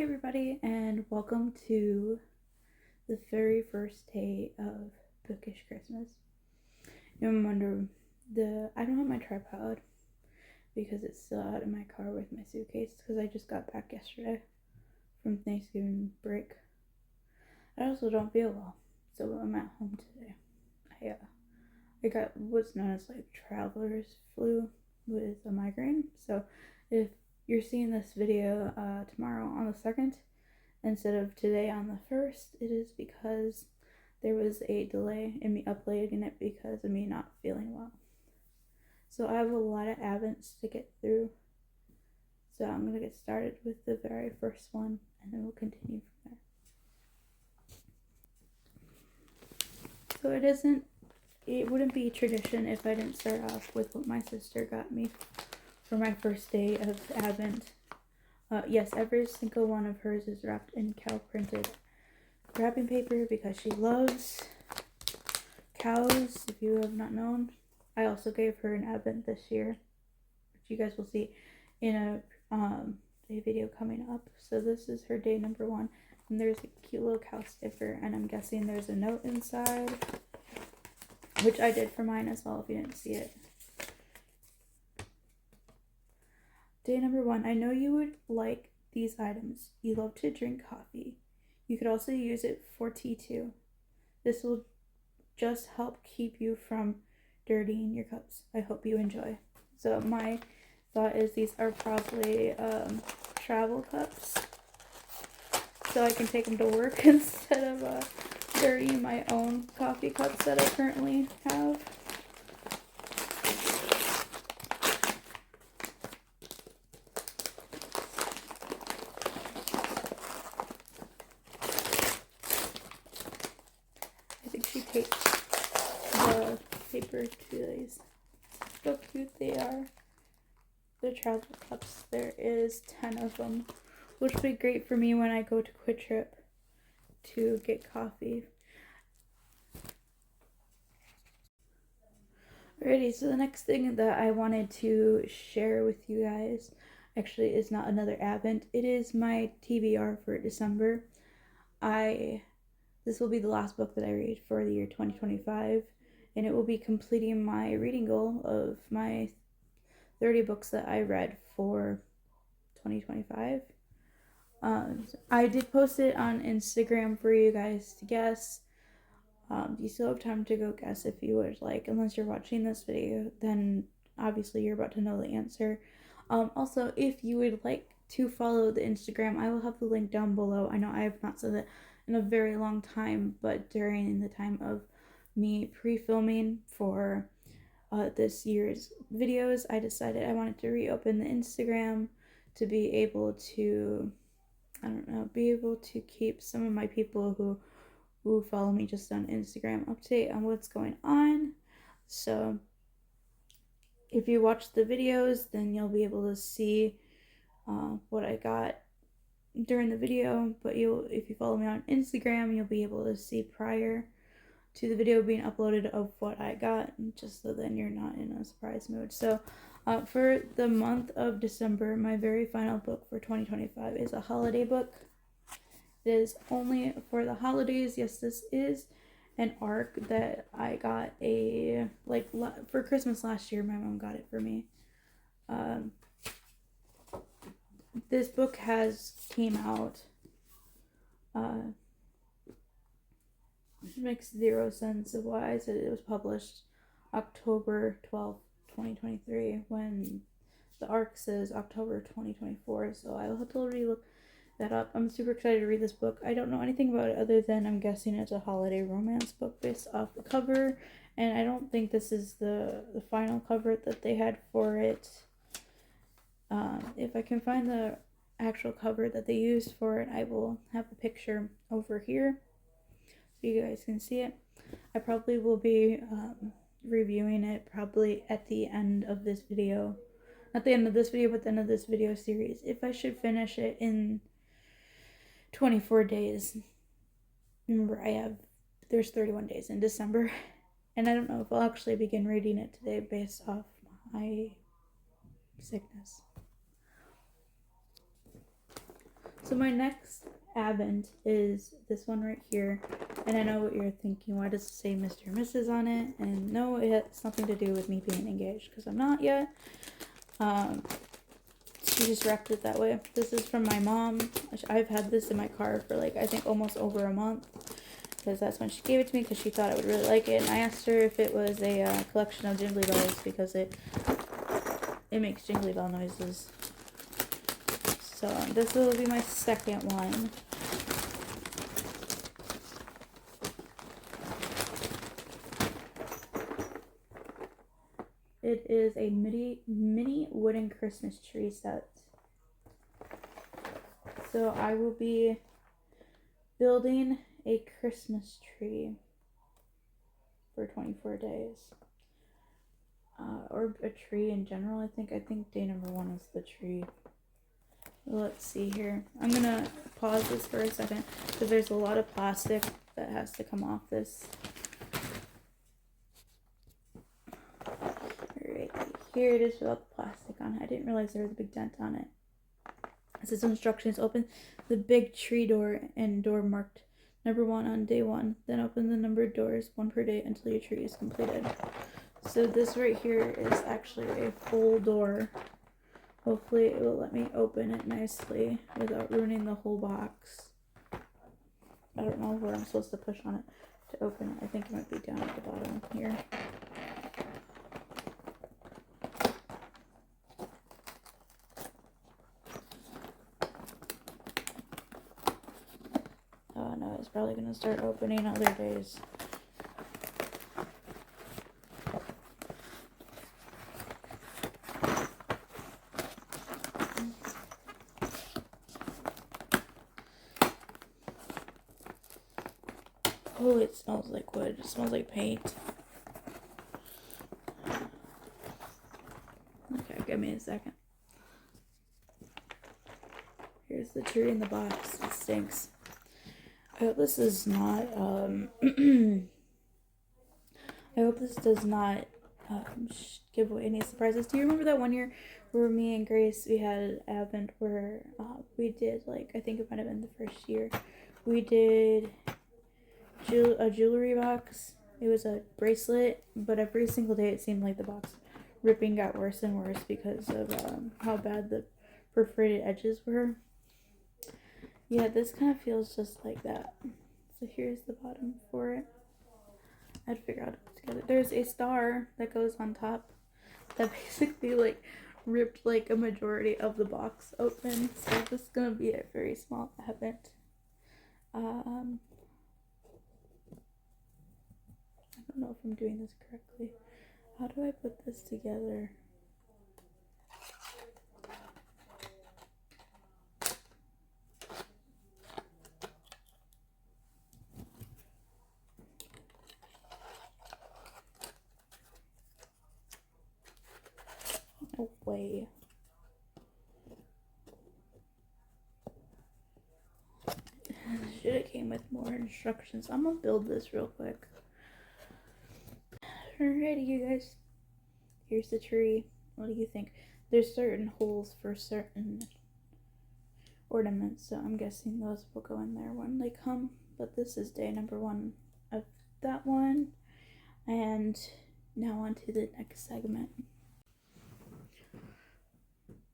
everybody, and welcome to the very first day of Bookish Christmas. You know, I'm under I don't have my tripod because it's still out in my car with my suitcase because I just got back yesterday from Thanksgiving break. I also don't feel well, so I'm at home today. I got what's known as like traveler's flu with a migraine. So if you're seeing this video tomorrow on the 2nd instead of today on the 1st, it is because there was a delay in me uploading it because of me not feeling well. So I have a lot of Advents to get through. So I'm going to get started with the very first one and then we'll continue from there. So it wouldn't be tradition if I didn't start off with what my sister got me for my first day of Advent. Yes, every single one of hers is wrapped in cow printed wrapping paper because she loves cows, if you have not known. I also gave her an Advent this year, which you guys will see in a video coming up. So this is her day number 1, and there's a cute little cow sticker, and I'm guessing there's a note inside, which I did for mine as well if you didn't see it. Day number 1, I know you would like these items. You love to drink coffee. You could also use it for tea too. This will just help keep you from dirtying your cups. I hope you enjoy. So my thought is these are probably travel cups, so I can take them to work instead of dirtying my own coffee cups that I currently have. I think she taped the paper to these. So cute they are. The travel cups, there is 10 of them, which would be great for me when I go to Quick Trip to get coffee. Alrighty, so the next thing that I wanted to share with you guys actually is not another Advent. It is my TBR for December. This will be the last book that I read for the year 2025, and it will be completing my reading goal of my 30 books that I read for 2025. I did post it on Instagram for you guys to guess. You still have time to go guess if you would like. Unless you're watching this video, then obviously you're about to know the answer. Also, if you would like to follow the Instagram, I will have the link down below. I know I have not said it in a very long time, but during the time of me pre-filming for this year's videos, I decided I wanted to reopen the Instagram to be able to, be able to keep some of my people who follow me just on Instagram up to date on what's going on. So if you watch the videos, then you'll be able to see what I got during the video, but if you follow me on Instagram, you'll be able to see prior to the video being uploaded of what I got, just so then you're not in a surprise mode. So for the month of December, my very final book for 2025 is a holiday book. It is only for the holidays. Yes, this is an arc that I got for Christmas last year. My mom got it for me. This book came out. It makes 0 sense of why I said it was published October 12th, 2023, when the arc says October 2024, so I will totally look that up. I'm super excited to read this book. I don't know anything about it other than I'm guessing it's a holiday romance book based off the cover, and I don't think this is the final cover that they had for it. If I can find the actual cover that they used for it, I will have a picture over here so you guys can see it. I probably will be reviewing it probably at the end of this video. Not the end of this video, but the end of this video series. If I should finish it in 24 days. Remember, there's 31 days in December, and I don't know if I'll actually begin reading it today based off my sickness. So my next advent is this one right here. And I know what you're thinking. Why does it say Mr. and Mrs. on it? And no, it has nothing to do with me being engaged because I'm not yet. She just wrapped it that way. This is from my mom. I've had this in my car for like, I think almost over a month. Because that's when she gave it to me because she thought I would really like it. And I asked her if it was a collection of jingly bells because it makes jingly bell noises. So this will be my second one. It is a mini wooden Christmas tree set. So I will be building a Christmas tree for 24 days. Or a tree in general, I think. I think day number 1 is the tree. Let's see here. I'm gonna pause this for a second because there's a lot of plastic that has to come off this. Alright, here it is without the plastic on it. I didn't realize there was a big dent on it. It says instructions: open the big tree door and door marked number 1 on day 1. Then open the numbered doors 1 per day until your tree is completed. So this right here is actually a full door. Hopefully it will let me open it nicely without ruining the whole box. I don't know where I'm supposed to push on it to open it. I think it might be down at the bottom here. Oh no, it's probably going to start opening other days. Oh, it smells like wood. It smells like paint. Okay, give me a second. Here's the tree in the box. It stinks. I hope this is not, I hope this does not give away any surprises. Do you remember that one year where me and Grace, we had an advent where we did, like, I think it might have been the first year, we did a jewelry box. It was a bracelet, but every single day it seemed like the box ripping got worse and worse because of how bad the perforated edges were. Yeah, this kind of feels just like that. So here's the bottom for it. I'd figure out how to put it together. There's a star that goes on top that basically like ripped like a majority of the box open. So this is gonna be a very small advent. I don't know if I'm doing this correctly. How do I put this together? No way. Should have came with more instructions. I'm gonna build this real quick. Alrighty, you guys. Here's the tree. What do you think? There's certain holes for certain ornaments, so I'm guessing those will go in there when they come. But this is day number 1 of that one. And now on to the next segment.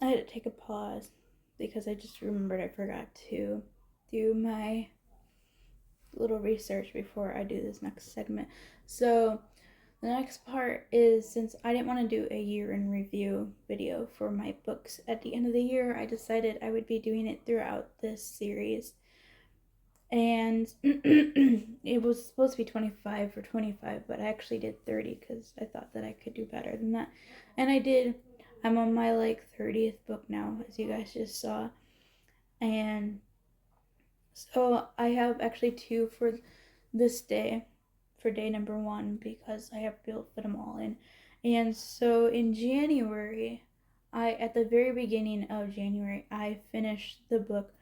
I had to take a pause because I just remembered I forgot to do my little research before I do this next segment. So the next part is, since I didn't want to do a year in review video for my books at the end of the year, I decided I would be doing it throughout this series. And it was supposed to be 25 for 25, but I actually did 30 because I thought that I could do better than that. And I did. I'm on my like 30th book now, as you guys just saw. And so I have actually 2 for this day, for day number 1, because I have to be able to fit them all in. And so in January, at the very beginning of January, I finished the book,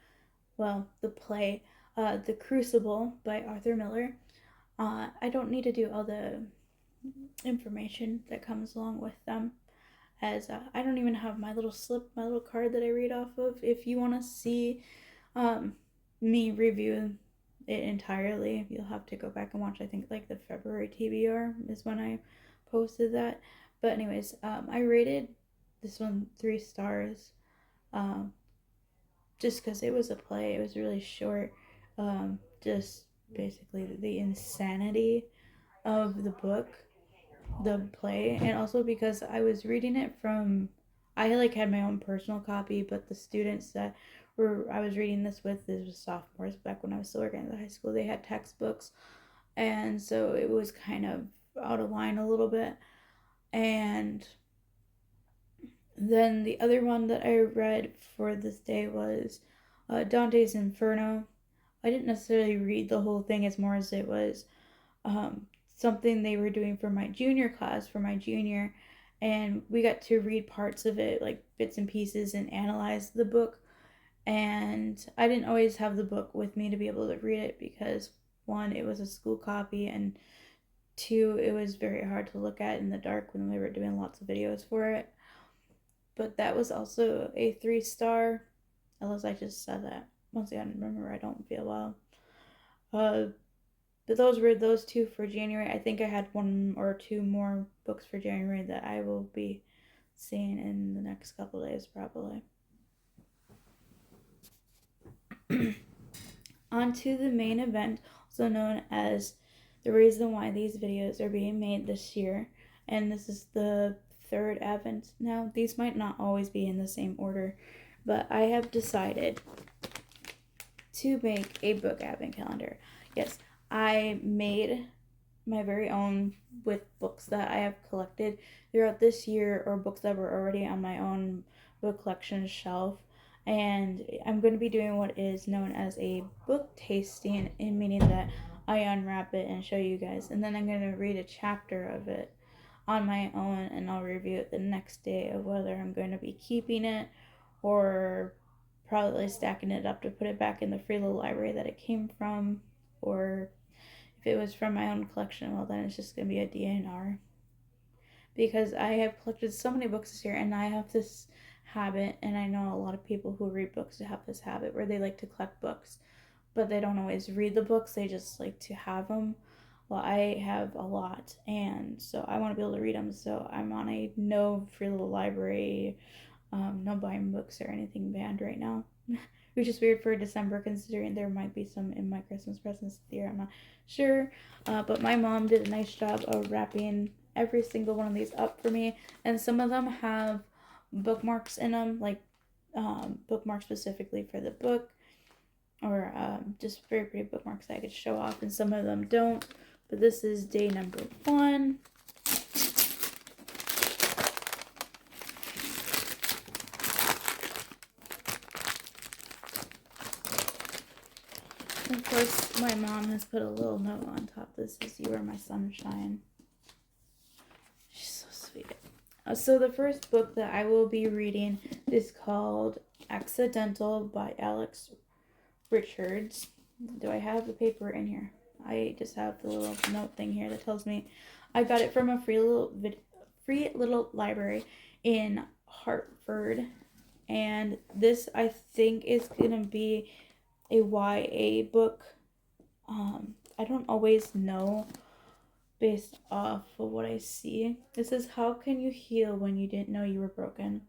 well, the play, The Crucible by Arthur Miller. I don't need to do all the information that comes along with them, as I don't even have my little slip, my little card that I read off of. If you want to see me review it entirely. You'll have to go back and watch, I think, like the February TBR is when I posted that. But anyways, I rated this one 3 stars, um, just because it was a play. It was really short. Just basically the insanity of the book, the play, and also because I was reading it from, I like had my own personal copy, but the students that I was reading this with, this was sophomores back when I was still working at the high school, they had textbooks, and so it was kind of out of line a little bit. And then the other one that I read for this day was Dante's Inferno. I didn't necessarily read the whole thing as more as it was something they were doing for my junior class, for my junior, and we got to read parts of it, like bits and pieces, and analyze the book. And I didn't always have the book with me to be able to read it because, one, it was a school copy, and two, it was very hard to look at in the dark when we were doing lots of videos for it. But that was also a 3-star, unless I just said that. Once again, remember, I don't feel well. But those were those 2 for January. I think I had 1 or 2 more books for January that I will be seeing in the next couple days, probably. On to the main event, also known as the reason why these videos are being made this year. And this is the 3rd advent now. These might not always be in the same order, but I have decided to make a book advent calendar. Yes, I made my very own with books that I have collected throughout this year, or books that were already on my own book collection shelf. And I'm going to be doing what is known as a book tasting, in meaning that I unwrap it and show you guys, and then I'm going to read a chapter of it on my own, and I'll review it the next day of whether I'm going to be keeping it or probably stacking it up to put it back in the free little library that it came from, or if it was from my own collection, well, then it's just going to be a DNR. Because I have collected so many books this year, and I have this habit, and I know a lot of people who read books have this habit where they like to collect books, but they don't always read the books, they just like to have them. Well, I have a lot, and so I want to be able to read them, so I'm on a no free little library, no buying books or anything banned right now. Which is weird for December, considering there might be some in my Christmas presents this year. I'm not sure. But my mom did a nice job of wrapping every single one of these up for me. And some of them have bookmarks in them, like bookmarks specifically for the book. Or just very pretty bookmarks that I could show off. And some of them don't. But this is day number 1. Of course, my mom has put a little note on top. This is "You Are My Sunshine." She's so sweet. So the first book that I will be reading is called Accidental by Alex Richards. Do I have the paper in here? I just have the little note thing here that tells me I got it from a free little library in Hartford. And this, I think, is going to be a YA book. I don't always know based off of what I see. It says, "How can you heal when you didn't know you were broken?"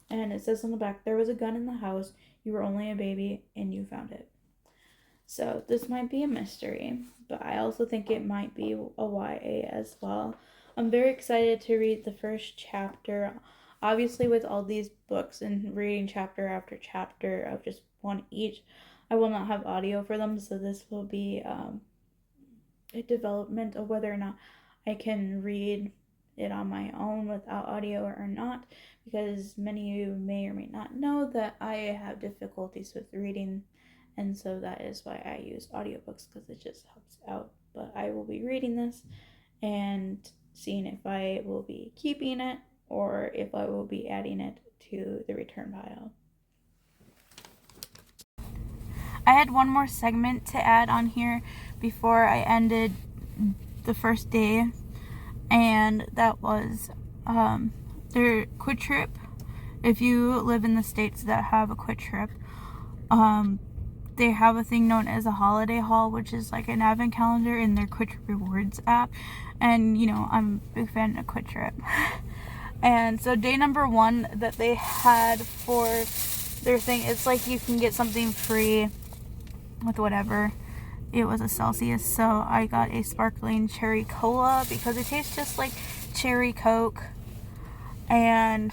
And it says on the back, "There was a gun in the house. You were only a baby and you found it." So this might be a mystery, but I also think it might be a YA as well. I'm very excited to read the first chapter. Obviously, with all these books and reading chapter after chapter of just one each, I will not have audio for them, so this will be a development of whether or not I can read it on my own without audio or not, because many of you may or may not know that I have difficulties with reading, and so that is why I use audiobooks, because it just helps out. But I will be reading this and seeing if I will be keeping it or if I will be adding it to the return pile. I had one more segment to add on here before I ended the first day, and that was their Quit Trip. If you live in the states that have a Quit Trip, They have a thing known as a holiday haul, which is like an advent calendar in their Quick Rewards app. And, you know, I'm a big fan of Quick Trip. And so day number 1 that they had for their thing, it's like you can get something free with whatever. It was a Celsius, so I got a sparkling cherry cola because it tastes just like cherry Coke. And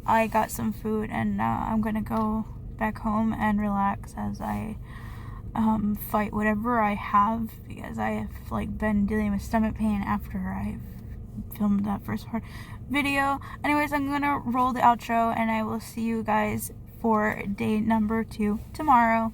I got some food, and now I'm gonna go back home and relax as I fight whatever I have, because I have like been dealing with stomach pain after I filmed that first part video. Anyways, I'm gonna roll the outro, and I will see you guys for day number 2 tomorrow.